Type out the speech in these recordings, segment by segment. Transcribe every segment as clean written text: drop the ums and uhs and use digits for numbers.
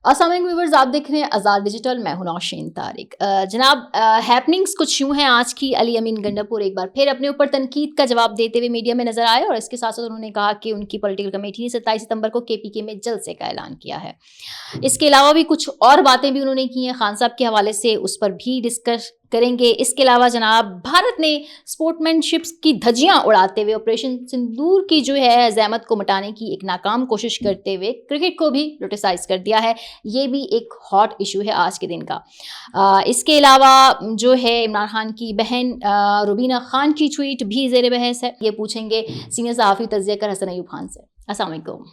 अस्सलाम व्यूअर्स, आप देख रहे हैं आज़ाद डिजिटल। मैं हूं नौशीन तारिक। जनाब, हैपनिंग्स कुछ यूं हैं आज की। अली अमीन गंडापुर एक बार फिर अपने ऊपर तनकीद का जवाब देते हुए मीडिया में नजर आए और इसके साथ साथ उन्होंने कहा कि उनकी पॉलिटिकल कमेटी ने 27 सितंबर को केपीके में जलसे का ऐलान किया है। इसके अलावा भी कुछ और बातें भी उन्होंने की हैं खान साहब के हवाले से, उस पर भी डिस्कस करेंगे। इसके अलावा जनाब, भारत ने स्पोर्ट्समैनशिप की धज्जियां उड़ाते हुए ऑपरेशन सिंदूर की जो है जहमत को मिटाने की एक नाकाम कोशिश करते हुए क्रिकेट को भी क्रिटिसाइज कर दिया है। ये भी एक हॉट इशू है आज के दिन का। इसके अलावा जो है इमरान खान की बहन रुबीना खान की ट्वीट भी ज़ेर बहस है। ये पूछेंगे सीनियर सहाफ़ी तज़किया हसन अयूब खान से। अस्सलाम वालेकुम।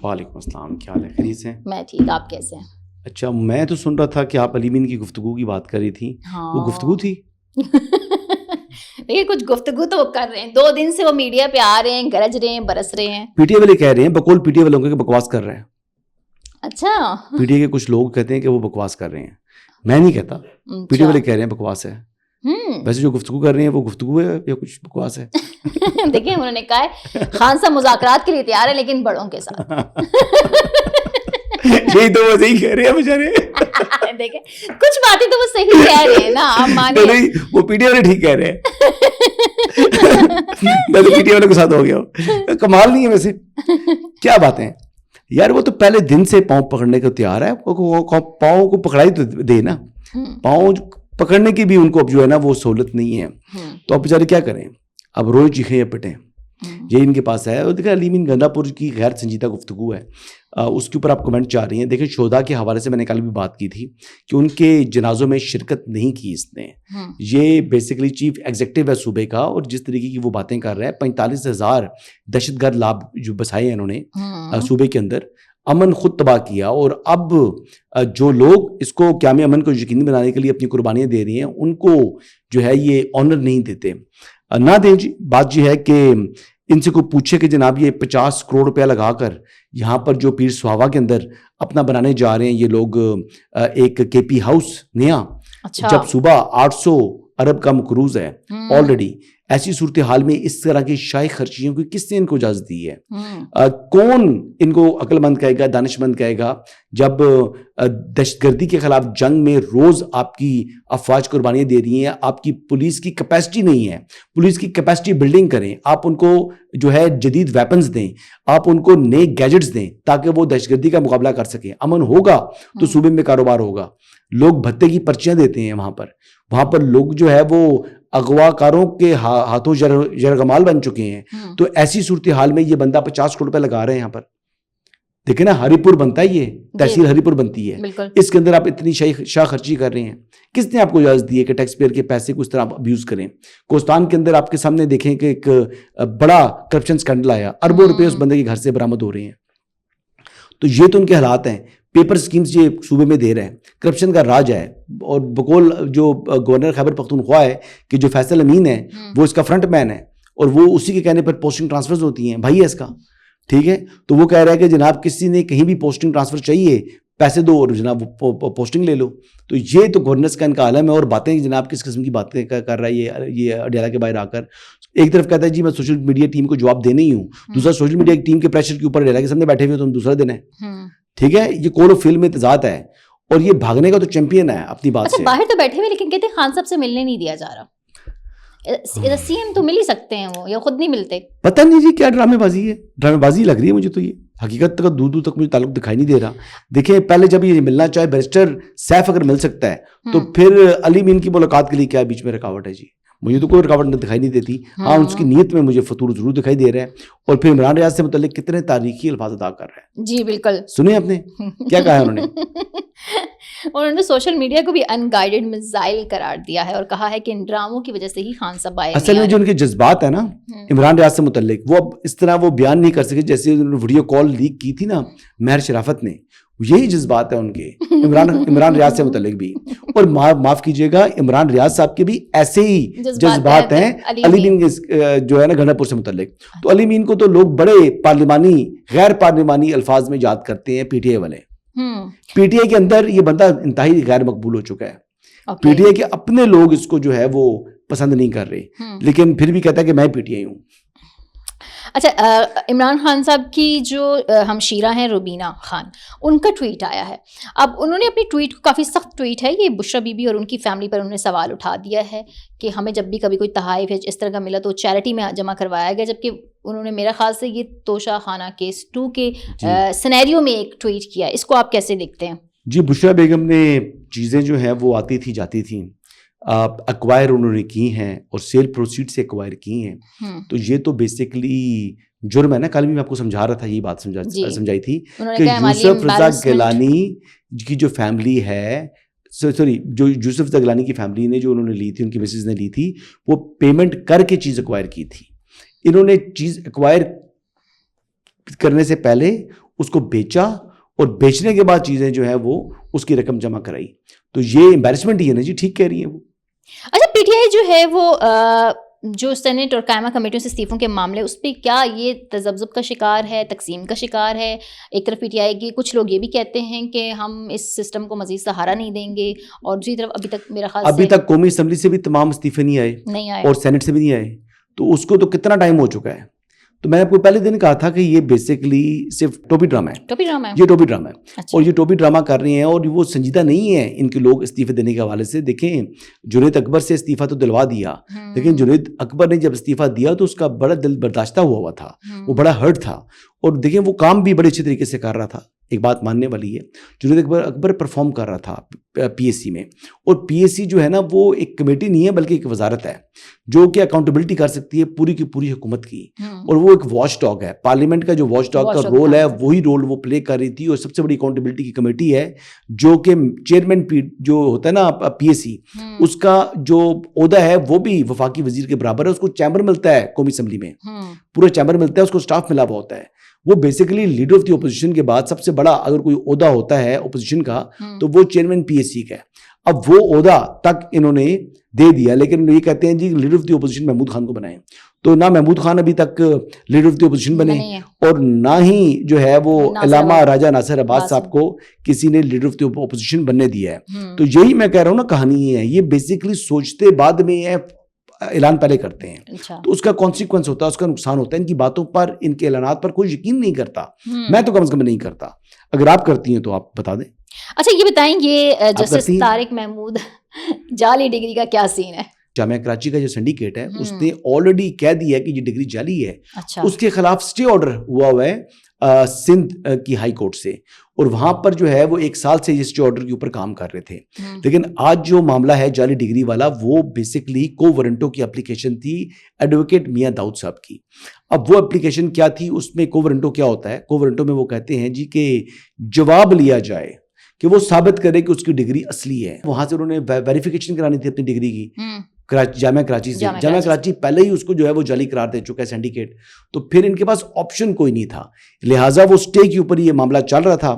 वालेकुम अस्सलाम, क्या हाल है? खैरियत से? मैं ठीक, आप कैसे हैं? अच्छा, मैं तो सुन रहा था कि आप अली मीन की गुफ्तगू की बात कर रही थी। हाँ। वो गुफ्तगू थी? देखिए, कुछ गुफ्तगू तो वो कर रहे हैं। 2 दिन से वो मीडिया पे आ रहे हैं, गरज रहे हैं, बरस रहे हैं। पीटीए वाले कह रहे हैं, बकौल पीटीए वालों के बकवास कर रहे हैं। अच्छा। पीटीए के कुछ लोग कहते हैं कि वो बकवास कर रहे हैं। मैं नहीं कहता, पीटीए वाले कह रहे हैं बकवास है। वैसे जो गुफ्तगू कर रहे हैं वो गुफ्तगू है या कुछ बकवास है? देखिए, उन्होंने कहा है खान साहब मुज़ाकरात के लिए तैयार है, लेकिन बड़ों के साथ। यही तो वो सही कह रहे हैं बेचारे। देखें, कुछ बातें तो वो सही कह रहे हैं ना, आप मानिए। नहीं, वो पीटीए वाले ठीक कह रहे हैं। मैं तो पीटीए वाले के साथ हो गया हूँ। कमाल नहीं है वैसे। क्या बातें हैं यार, वो तो पहले दिन से पाँव पकड़ने को तैयार है। पाँव को पकड़ाई तो दे ना। पाँव पकड़ने की भी उनको अब जो है ना वो सहूलत नहीं है। तो अब बेचारे क्या करें? अब रोज चीखें या पिटें, ये इनके पास है। और देखिए, अली मीन गंडापुर की गैर संजीदा गुफ्तगू है, उसके ऊपर आप कमेंट चाह रही हैं। देखिए, शोधा के हवाले से मैंने कल भी बात की थी कि उनके जनाजों में शिरकत नहीं की इसने। ये बेसिकली चीफ एग्जीक्यूटिव है सूबे का, और जिस तरीके की वो बातें कर रहा है, 45,000 दहशतगर्द लाभ जो बसाए हैं उन्होंने सूबे के अंदर, अमन खुद तबाह किया। और अब जो लोग इसको क़याम अमन को यकीनी बनाने के लिए अपनी कुर्बानियाँ दे रही हैं, उनको जो है ये ऑनर नहीं देते। ना दें जी। बात जी है कि इनसे कोई पूछे कि जनाब ये 50 करोड़ रुपया लगाकर यहाँ पर जो पीर सुहावा के अंदर अपना बनाने जा रहे हैं ये लोग, एक केपी हाउस नया। अच्छा। जब सुबह 800 अरब का मकरूज है ऑलरेडी, ऐसी सूरत हाल में इस तरह की शाही खर्चियों की किसने इनको इजाजत दी है? कौन इनको अक्लमंद कहेगा, दानिशमंद कहेगा, जब दहशतगर्दी के खिलाफ जंग में रोज आपकी अफवाज कुर्बानियां दे रही हैं, आपकी पुलिस की कैपेसिटी नहीं है। पुलिस की कैपेसिटी बिल्डिंग करें, आप उनको जो है जदीद वेपन्स दें, आप उनको नए गैजेट्स दें ताकि वो दहशतगर्दी का मुकाबला कर सकें। अमन होगा तो सूबे में कारोबार होगा। लोग भत्ते की पर्चियां देते हैं वहां पर लोग जो है वो अगवाकारों के हाथों जरगमाल बन चुके हैं। तो ऐसी सूरत हाल में ये बंदा 50 करोड़ रुपए लगा रहे हैं यहाँ पर। देखे ना, हरिपुर बनता है, ये तहसील हरिपुर बनती है, इसके अंदर आप इतनी शाह खर्ची कर रहे हैं। किसने आपको इजाजत दी है कि टैक्स पेयर के पैसे को इस तरह अब्यूज करें? कोस्तान के अंदर आपके सामने देखें कि एक बड़ा करप्शन स्कैंडल आया, अरबों रुपए उस बंदे के घर से बरामद हो रहे हैं। तो ये तो उनके हालात हैं। पेपर स्कीम्स ये सूबे में दे रहे हैं, करप्शन का राज है। और बकौल जो गवर्नर खैबर पख्तूनख्वा है कि जो फैसल अमीन है वो इसका फ्रंट मैन है, और वो उसी के कहने पर पोस्टिंग ट्रांसफर्स होती हैं। भाई है इसका, ठीक है। तो वो कह रहा है कि जनाब किसी ने कहीं भी पोस्टिंग ट्रांसफर चाहिए, पैसे दो और जनाब पोस्टिंग ले लो। तो ये तो गवर्नेंस का इनका आलम है। और बातें जनाब किस किस्म की बातें कर रहा है ये अडियाला के बाहर आकर। एक तरफ कहता है जी मैं सोशल मीडिया टीम को जवाब देने ही हूँ, दूसरा सोशल मीडिया टीम के प्रेशर के ऊपर अडियाला के सामने बैठे हुए तो हम दूसरा दिन है, ठीक है। ये कोल ऑफ फिल्म में तजाद है, और ये भागने का तो चैंपियन है अपनी बात से। बाहर तो बैठे हुए, लेकिन कहते हैं खान साहब से मिलने नहीं दिया जा रहा। सीएम तो मिल ही सकते हैं, वो या खुद नहीं मिलते। पता नहीं जी क्या ड्रामेबाजी है, ड्रामेबाजी लग रही है मुझे तो। ये हकीकत तक दूर दूर तक मुझे ताल्लुक दिखाई नहीं दे रहा। देखिए, पहले जब ये मिलना चाहे बैरिस्टर सैफ अगर मिल सकता है तो फिर अली मीन की मुलाकात के लिए क्या बीच में रुकावट है जी? मुझे तो कोई रुकावट दिखाई नहीं देती। हाँ, उसकी नीयत में मुझे फतूर जरूर दिखाई दे रहा है। और फिर इमरान रियाज से मुताल्लिक कितने तारीखी अल्फाज अदा कर रहे हैं। जी बिल्कुल, सुने आपने क्या कहा है उन्होंने? उन्होंने सोशल मीडिया को भी अनगाइडेड मिसाइल करार दिया है और कहा है कि इन ड्रामों की वजह से ही खान साहब आए। असल में जो उनके जज्बात है ना इमरान रियाज से मुताल्लिक, वो अब इस तरह वो बयान नहीं कर सके जैसे उन्होंने वीडियो कॉल लीक की थी ना महर शराफत ने। यही जज्बात है उनके इमरान रियाज से मुताल्लिक भी। और माफ कीजिएगा, इमरान रियाज साहब के भी ऐसे ही जज्बात हैं अली मीन जो है ना गंडापुर से मुताल्लिक। तो अली मीन को तो लोग बड़े पार्लिमानी गैर पार्लिमानी अल्फाज में याद करते हैं पीटीआई वाले। पीटीआई के अंदर ये बंदा इंतहाई गैर मकबूल हो चुका है। पीटीआई के अपने लोग इसको जो है वो पसंद नहीं कर रहे, लेकिन फिर भी कहता है कि मैं पीटीआई हूँ। अच्छा, इमरान खान साहब की जो हमशीरा हैं रुबीना खान, उनका ट्वीट आया है। अब उन्होंने अपनी ट्वीट को, काफ़ी सख्त ट्वीट है ये, बुशरा बीबी और उनकी फैमिली पर उन्होंने सवाल उठा दिया है कि हमें जब भी कभी कोई तहाइफ इस तरह का मिला तो चैरिटी में जमा करवाया गया, जबकि उन्होंने मेरा ख्याल से ये तोशा खाना केस 2 के सिनेरियो में एक ट्वीट किया। इसको आप कैसे देखते हैं? जी, बुशरा बेगम ने चीज़ें जो हैं वो आती थी जाती थी, एक्वायर उन्होंने की हैं और सेल प्रोसीड से एक्वायर की हैं, तो ये तो बेसिकली जुर्म है ना। कल भी मैं आपको समझा रहा था, यही बात समझाई थी कि यूसुफ रजा गिलानी की जो फैमिली है, सॉरी, जो यूसुफ रजा गिलानी की फैमिली ने जो उन्होंने ली थी, उनकी मिसेज ने ली थी, वो पेमेंट करके चीज़ एक्वायर की थी। इन्होंने चीज़ एक्वायर करने से पहले उसको बेचा और बेचने के बाद चीज़ें जो है वो उसकी रकम जमा कराई, तो ये एम्बैरेसमेंट ही है ना जी। ठीक कह रही है वो। अच्छा, पीटीआई जो है वो जो सेनेट और कायमा कमेटियों से इस्तीफों के मामले, उस पर क्या ये तजब्जुब का शिकार है, तकसीम का शिकार है? एक तरफ पीटीआई की कुछ लोग ये भी कहते हैं कि हम इस सिस्टम को मजीद सहारा नहीं देंगे, और दूसरी तरफ अभी तक मेरा ख्याल अभी तक कौमी असम्बली से भी तमाम इस्तीफे नहीं आए और सेनेट से भी नहीं आए, तो उसको तो कितना टाइम हो चुका है। तो मैंने आपको पहले दिन कहा था कि ये बेसिकली सिर्फ टोपी ड्रामा है। ये टोपी ड्रामा है। अच्छा। और ये टोपी ड्रामा कर रहे हैं और वो संजीदा नहीं है इनके लोग इस्तीफे देने के हवाले से। देखें, जुनैद अकबर से इस्तीफा तो दिलवा दिया, लेकिन जुनैद अकबर ने जब इस्तीफा दिया तो उसका बड़ा दिल बर्दाश्ता हुआ था, वो बड़ा हर्ट था, और देखें वो काम भी बड़े अच्छे तरीके से कर रहा था। एक बात मानने वाली है, जुनैद अकबर परफॉर्म कर रहा था पीएससी में, और पीएससी जो है ना वो एक कमेटी नहीं है बल्कि एक वजारत है जो कि अकाउंटेबिलिटी कर सकती है पूरी की पूरी हुकूमत की, और वो एक वॉच डॉग है। पार्लियामेंट का जो वॉच डॉग का रोल है वही रोल वो प्ले कर रही थी, और सबसे बड़ी अकाउंटेबिलिटी की कमेटी है जो कि चेयरमैन जो होता है ना पीएससी, उसका जो ओहदा है वो भी वफाकी वजीर के बराबर है। उसको चैम्बर मिलता है कौमी असम्बली में, पूरा चैम्बर मिलता है, उसको स्टाफ मिला हुआ होता है। वो basically leader of the opposition के बाद सबसे बड़ा अगर कोई ओहदा होता है ओपोजिशन का तो वो चेयरमैन पीएससी का है। अब वो ओहदा तक इन्होंने दे दिया, लेकिन ये कहते हैं जी leader of the opposition Mahmood Khan को बनाएं, तो ना महमूद खान अभी तक लीडर ऑफ द ओपोजिशन बने और ना ही जो है वो अल्लामा राजा नासिर अब्बास साहब को किसी ने लीडर ऑफ द ओपोजिशन बनने दिया है। तो यही मैं कह रहा हूँ ना, कहानी है ये बेसिकली सोचते बाद में है, ऐलान पहले करते हैं। अच्छा। तो उसका कॉन्सिक्वेंस होता है, उसका नुकसान होता है। इनकी बातों पर, इनके ऐलानात पर कोई यकीन नहीं करता। मैं तो कम से कम नहीं करता। अगर आप करती हैं तो आप बता दें। अच्छा, ये बताएं, ये जस्टिस तारिक महमूद जाली डिग्री का क्या सीन है? जामिया कराची का जो सिंडिकेट है उसने ऑलरेडी कह दिया है कि ये डिग्री जाली है। अच्छा। उसके खिलाफ स्टे ऑर्डर हुआ है सिंध की हाई कोर्ट से, और वहां पर जो है वो 1 साल से इस ऑर्डर के ऊपर काम कर रहे थे। लेकिन आज जो मामला है जाली डिग्री वाला, वो बेसिकली को वारंटो की एप्लीकेशन थी एडवोकेट मियां दाऊद साहब की। अब वो एप्लीकेशन क्या थी, उसमें को वारंटो क्या होता है? को वारंटो में वो कहते हैं जी कि जवाब लिया जाए कि वो साबित करे कि उसकी डिग्री असली है। वहां से उन्होंने वेरिफिकेशन करानी थी अपनी डिग्री की जामिया कराची से। जामिया कराची पहले ही उसको जो है वो जाली करार दे चुका है सिंडिकेट, तो फिर इनके पास ऑप्शन कोई नहीं था, लिहाजा वो स्टे के ऊपर ये मामला चल रहा था।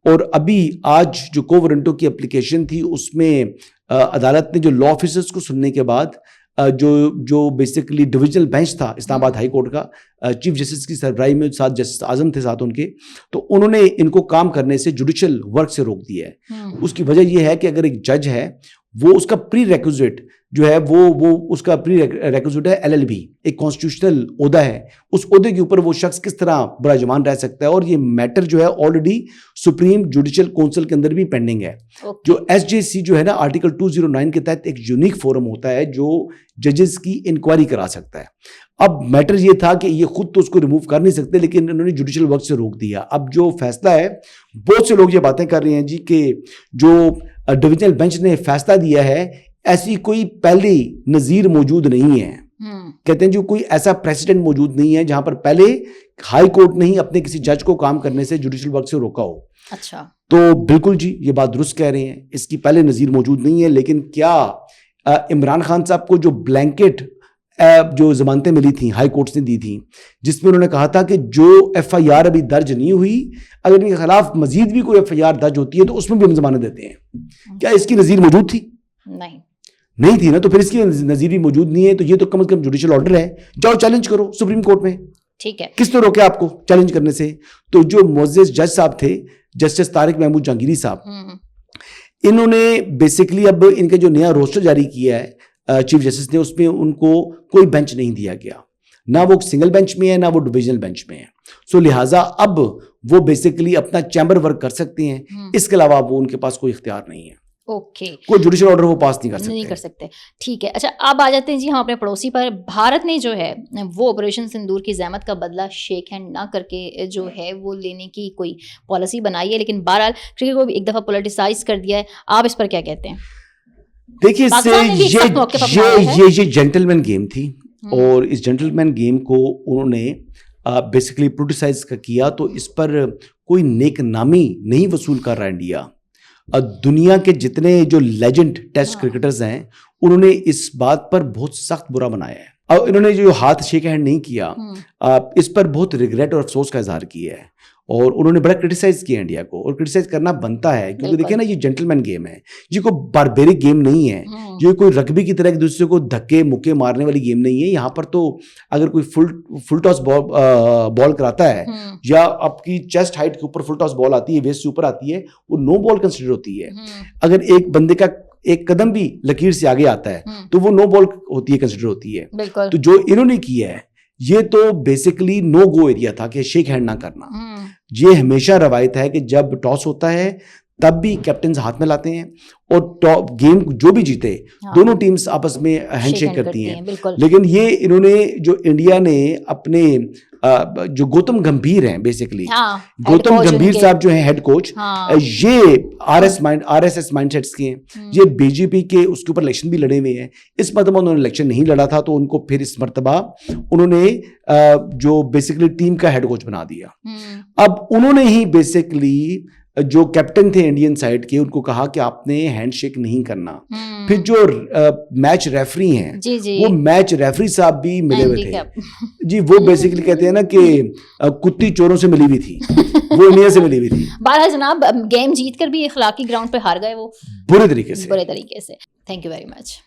और अभी आज जो को वारंटो की एप्लीकेशन थी उसमें अदालत ने जो लॉ ऑफिसर्स को सुनने के बाद जो बेसिकली डिविजनल बेंच था इस्लामाबाद हाई कोर्ट का, चीफ जस्टिस की सरबराही में साथ जस्टिस आजम थे साथ उनके, तो उन्होंने इनको काम करने से जुडिशल वर्क से रोक दिया है। उसकी वजह यह है कि अगर एक जज है वो उसका प्री रेक्विजिट जो है वो उसका प्री रेक्विजिट है एलएलबी, एक कॉन्स्टिट्यूशनल ओहदा है, उस ओहदे के ऊपर वो शख्स किस तरह बराजमान रह सकता है। और ये मैटर जो है ऑलरेडी सुप्रीम जुडिशियल काउंसिल के अंदर भी पेंडिंग है। जो एसजेसी जो है ना आर्टिकल 209 के तहत एक यूनिक फोरम होता है जो जजेस की इंक्वायरी करा सकता है। अब मैटर ये था कि ये खुद तो उसको रिमूव कर नहीं सकते, लेकिन इन्होंने जुडिशियल वर्क से रोक दिया। अब जो फैसला है, बहुत से लोग ये बातें कर रहे हैं जी कि जो डिविजनल बेंच ने फैसला दिया है ऐसी कोई पहली नजीर मौजूद नहीं है। कहते हैं जो कोई ऐसा प्रेसिडेंट मौजूद नहीं है जहां पर पहले हाई कोर्ट ने ही अपने किसी जज को काम करने से जुडिशियल वर्क से रोका हो। अच्छा, तो बिल्कुल जी ये बात दुरुस्त कह रहे हैं, इसकी पहले नजीर मौजूद नहीं है। लेकिन क्या इमरान खान साहब को जो ब्लैंकेट जो जमानतें मिली थी हाई कोर्ट ने दी थी, जिसमें उन्होंने कहा था कि जो एफआईआर अभी दर्ज नहीं हुई, अगर इनके खिलाफ मजीद भी कोई एफआईआर दर्ज होती है तो उसमें भी हम जमानत देते हैं, क्या इसकी नजीर मौजूद थी? नहीं थी ना, तो फिर इसकी नजीर भी मौजूद नहीं है। तो ये तो कम से कम जुडिशियल ऑर्डर है, जाओ चैलेंज करो सुप्रीम कोर्ट में। ठीक है, किस तो रोके आपको चैलेंज करने से? तो जो मोअज़्ज़ज़ जज साहब थे, जस्टिस तारिक महमूद जहांगीरी साहब, इन्होंने बेसिकली अब इनका जो नया रोस्टर जारी किया है चीफ जस्टिस ने, उसमें उनको कोई बेंच नहीं दिया गया, ना वो सिंगल बेंच में है ना वो डिविजनल बेंच में है। सो लिहाजा अब वो बेसिकली अपना चैम्बर वर्क कर सकती हैं, इसके अलावा वो उनके पास कोई इख्तियार नहीं है। ओके, कोई जुडिशियल ऑर्डर वो पास नहीं कर सकते। ठीक है। अच्छा, अब आ जाते हैं जी हम अपने पड़ोसी पर। भारत ने जो है वो ऑपरेशन सिंदूर की ज़हमत का बदला शेक हैंड ना करके जो है वो लेने की कोई पॉलिसी बनाई है, लेकिन बहरहाल क्रिकेट को भी एक दफ़ा पोलिटिसाइज कर दिया है। आप इस पर क्या कहते हैं? देखिए, ये जेंटलमैन गेम थी और इस जेंटलमैन गेम को उन्होंने बेसिकली पोलिटिसाइज किया, तो इस पर कोई नेक नामी नहीं वसूल कर रहा इंडिया। दुनिया के जितने जो लेजेंड टेस्ट क्रिकेटर्स हैं उन्होंने इस बात पर बहुत सख्त बुरा बनाया है। और इन्होंने जो हाथ शेक हैंड नहीं किया, इस पर बहुत रिग्रेट और अफसोस का इजहार किया है और उन्होंने बड़ा क्रिटिसाइज किया इंडिया को, और क्रिटिसाइज करना बनता है क्योंकि देखिए ना, ये जेंटलमैन गेम है, ये कोई बारबेरिक गेम नहीं है, ये कोई रग्बी की तरह एक दूसरे को धक्के मुक्के मारने वाली गेम नहीं है। यहाँ पर तो अगर कोई फुल टॉस बॉल कराता है या आपकी चेस्ट हाइट के ऊपर फुल टॉस बॉल आती है, वेस्ट से ऊपर आती है, वो नो बॉल कंसिडर होती है। अगर एक बंदे का एक कदम भी लकीर से आगे आता है तो वो नो बॉल होती है, कंसिडर होती है। तो जो इन्होंने किया है ये तो बेसिकली नो गो एरिया था कि शेक हैंड ना करना। ये हमेशा रवायत है कि जब टॉस होता है तब भी कैप्टन हाथ में लाते हैं और गेम जो भी जीते दोनों टीम्स आपस में हैंडशेक करती हैं। लेकिन ये इन्होंने जो इंडिया ने अपने जो गौतम गंभीर हैं बेसिकली, गौतम गंभीर साहब जो हैं हेड कोच, ये आरएसएस माइंडसेट्स के हैं, ये बीजेपी के उसके ऊपर इलेक्शन भी लड़े हुए हैं। इस मरतबा उन्होंने इलेक्शन नहीं लड़ा था तो उनको फिर इस मरतबा उन्होंने जो बेसिकली टीम का हेड कोच बना दिया। अब उन्होंने ही बेसिकली जो कैप्टन थे इंडियन साइड के उनको कहा कि आपने हैंडशेक नहीं करना। फिर जो मैच रेफरी हैं वो मैच रेफरी साहब भी मिले हुए थे जी, वो बेसिकली कहते हैं ना कि कुत्ती चोरों से मिली हुई थी, वो इंडिया से मिली हुई थी। बहरहाल जनाब, गेम जीत कर भी इखलाकी ग्राउंड पे हार गए वो, बुरे तरीके से। Thank you very much.